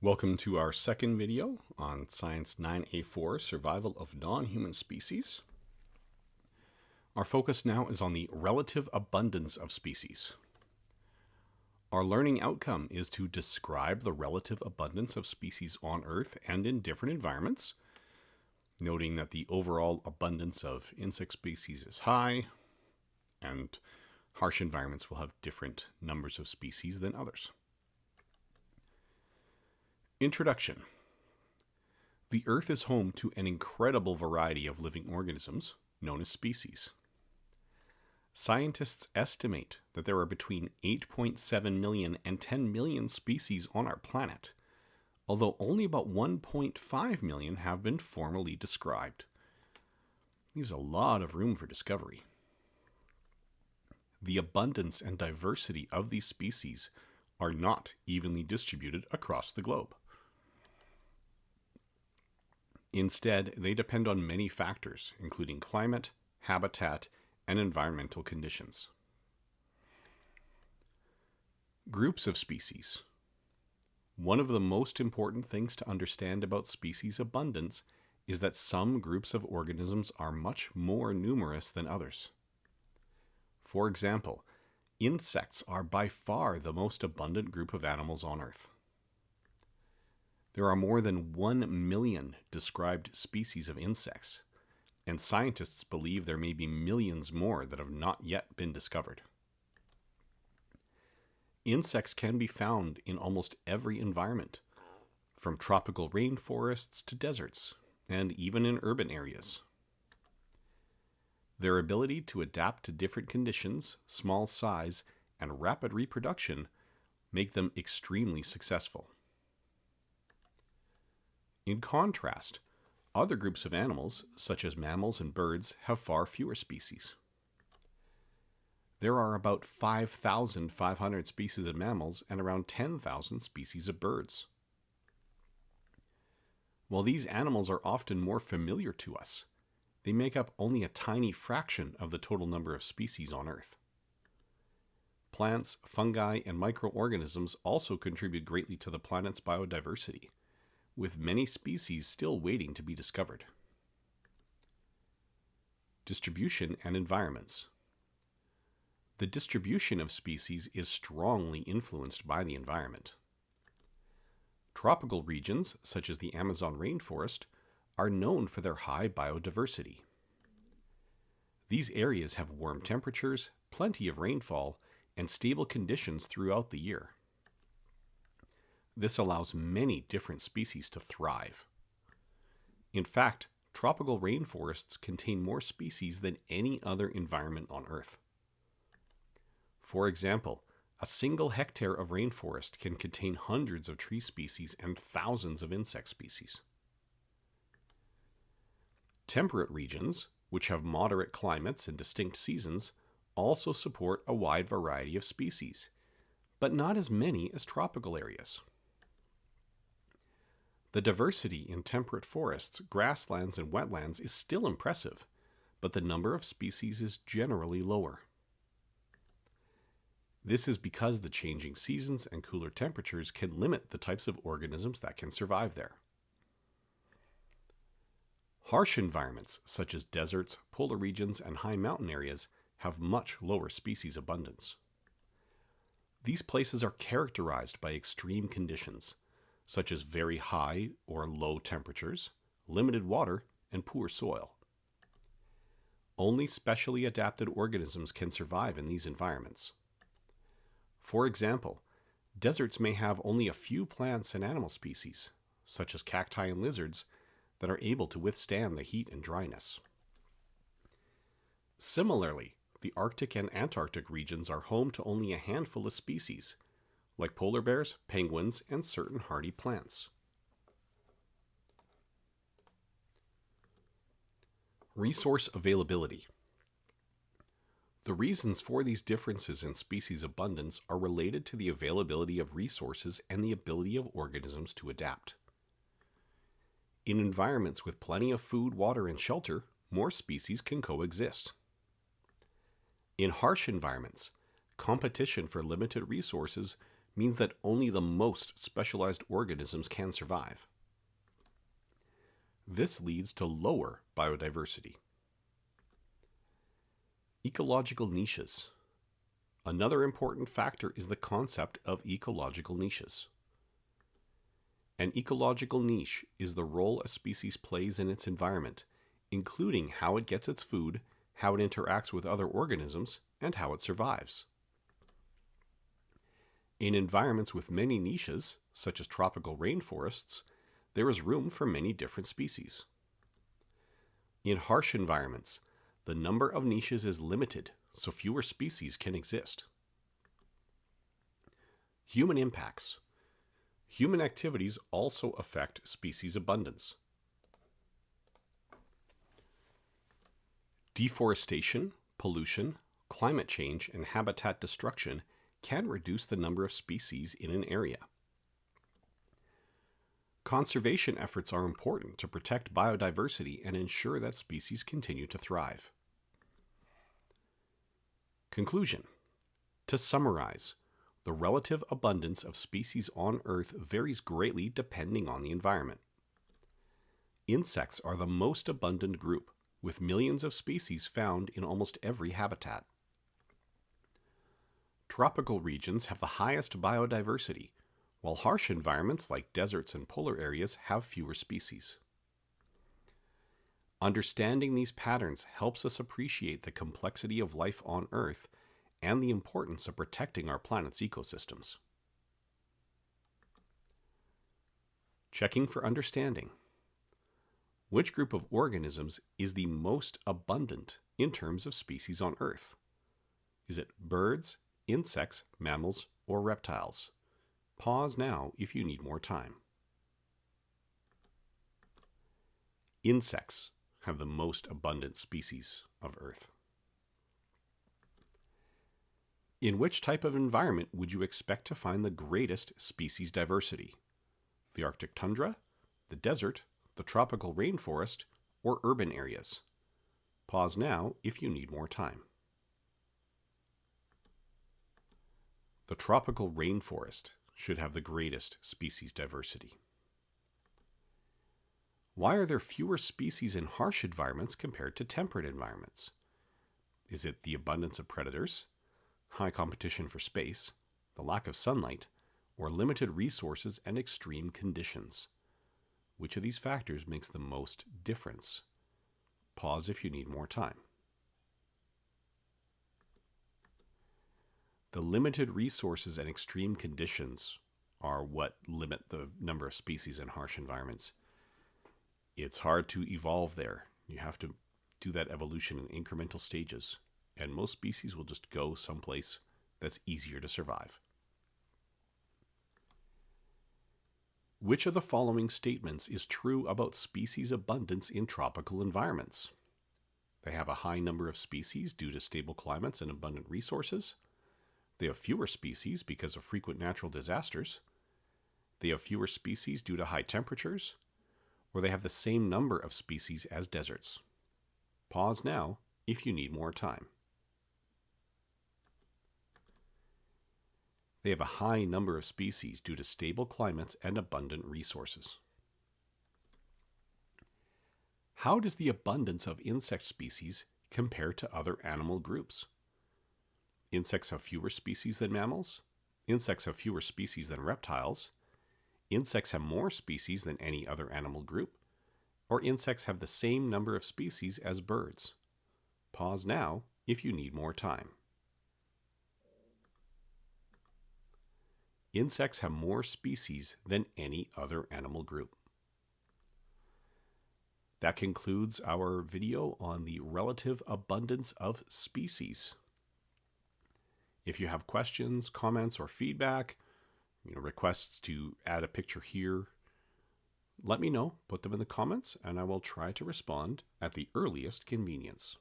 Welcome to our second video on Science 9A4, Survival of Non-Human Species. Our focus now is on the relative abundance of species. Our learning outcome is to describe the relative abundance of species on Earth and in different environments, noting that the overall abundance of insect species is high, and harsh environments will have different numbers of species than others. Introduction. The Earth is home to an incredible variety of living organisms, known as species. Scientists estimate that there are between 8.7 million and 10 million species on our planet, although only about 1.5 million have been formally described. Leaves a lot of room for discovery. The abundance and diversity of these species are not evenly distributed across the globe. Instead, they depend on many factors, including climate, habitat, and environmental conditions. Groups of species. One of the most important things to understand about species abundance is that some groups of organisms are much more numerous than others. For example, insects are by far the most abundant group of animals on Earth. There are more than 1 million described species of insects, and scientists believe there may be millions more that have not yet been discovered. Insects can be found in almost every environment, from tropical rainforests to deserts, and even in urban areas. Their ability to adapt to different conditions, small size, and rapid reproduction make them extremely successful. In contrast, other groups of animals, such as mammals and birds, have far fewer species. There are about 5,500 species of mammals and around 10,000 species of birds. While these animals are often more familiar to us, they make up only a tiny fraction of the total number of species on Earth. Plants, fungi, and microorganisms also contribute greatly to the planet's biodiversity, with many species still waiting to be discovered. Distribution and environments. The distribution of species is strongly influenced by the environment. Tropical regions, such as the Amazon rainforest, are known for their high biodiversity. These areas have warm temperatures, plenty of rainfall, and stable conditions throughout the year. This allows many different species to thrive. In fact, tropical rainforests contain more species than any other environment on Earth. For example, a single hectare of rainforest can contain hundreds of tree species and thousands of insect species. Temperate regions, which have moderate climates and distinct seasons, also support a wide variety of species, but not as many as tropical areas. The diversity in temperate forests, grasslands, and wetlands is still impressive, but the number of species is generally lower. This is because the changing seasons and cooler temperatures can limit the types of organisms that can survive there. Harsh environments, such as deserts, polar regions, and high mountain areas, have much lower species abundance. These places are characterized by extreme conditions, such as very high or low temperatures, limited water, and poor soil. Only specially adapted organisms can survive in these environments. For example, deserts may have only a few plants and animal species, such as cacti and lizards, that are able to withstand the heat and dryness. Similarly, the Arctic and Antarctic regions are home to only a handful of species, like polar bears, penguins, and certain hardy plants. Resource availability. The reasons for these differences in species abundance are related to the availability of resources and the ability of organisms to adapt. In environments with plenty of food, water, and shelter, more species can coexist. In harsh environments, competition for limited resources means that only the most specialized organisms can survive. This leads to lower biodiversity. Ecological niches. Another important factor is the concept of ecological niches. An ecological niche is the role a species plays in its environment, including how it gets its food, how it interacts with other organisms, and how it survives. In environments with many niches, such as tropical rainforests, there is room for many different species. In harsh environments, the number of niches is limited, so fewer species can exist. Human impacts. Human activities also affect species abundance. Deforestation, pollution, climate change, and habitat destruction can reduce the number of species in an area. Conservation efforts are important to protect biodiversity and ensure that species continue to thrive. Conclusion. To summarize, the relative abundance of species on Earth varies greatly depending on the environment. Insects are the most abundant group, with millions of species found in almost every habitat. Tropical regions have the highest biodiversity, while harsh environments like deserts and polar areas have fewer species. Understanding these patterns helps us appreciate the complexity of life on Earth and the importance of protecting our planet's ecosystems. Checking for understanding. Which group of organisms is the most abundant in terms of species on Earth? Is it birds, insects, mammals, or reptiles? Pause now if you need more time. Insects have the most abundant species of Earth. In which type of environment would you expect to find the greatest species diversity? The Arctic tundra, the desert, the tropical rainforest, or urban areas? Pause now if you need more time. The tropical rainforest should have the greatest species diversity. Why are there fewer species in harsh environments compared to temperate environments? Is it the abundance of predators, high competition for space, the lack of sunlight, or limited resources and extreme conditions? Which of these factors makes the most difference? Pause if you need more time. The limited resources and extreme conditions are what limit the number of species in harsh environments. It's hard to evolve there. You have to do that evolution in incremental stages, and most species will just go someplace that's easier to survive. Which of the following statements is true about species abundance in tropical environments? They have a high number of species due to stable climates and abundant resources. They have fewer species because of frequent natural disasters. They have fewer species due to high temperatures. Or they have the same number of species as deserts. Pause now if you need more time. They have a high number of species due to stable climates and abundant resources. How does the abundance of insect species compare to other animal groups? Insects have fewer species than mammals. Insects have fewer species than reptiles. Insects have more species than any other animal group. Or insects have the same number of species as birds. Pause now if you need more time. Insects have more species than any other animal group. That concludes our video on the relative abundance of species. If you have questions, comments, or feedback, requests to add a picture here, let me know. Put them in the comments, and I will try to respond at the earliest convenience.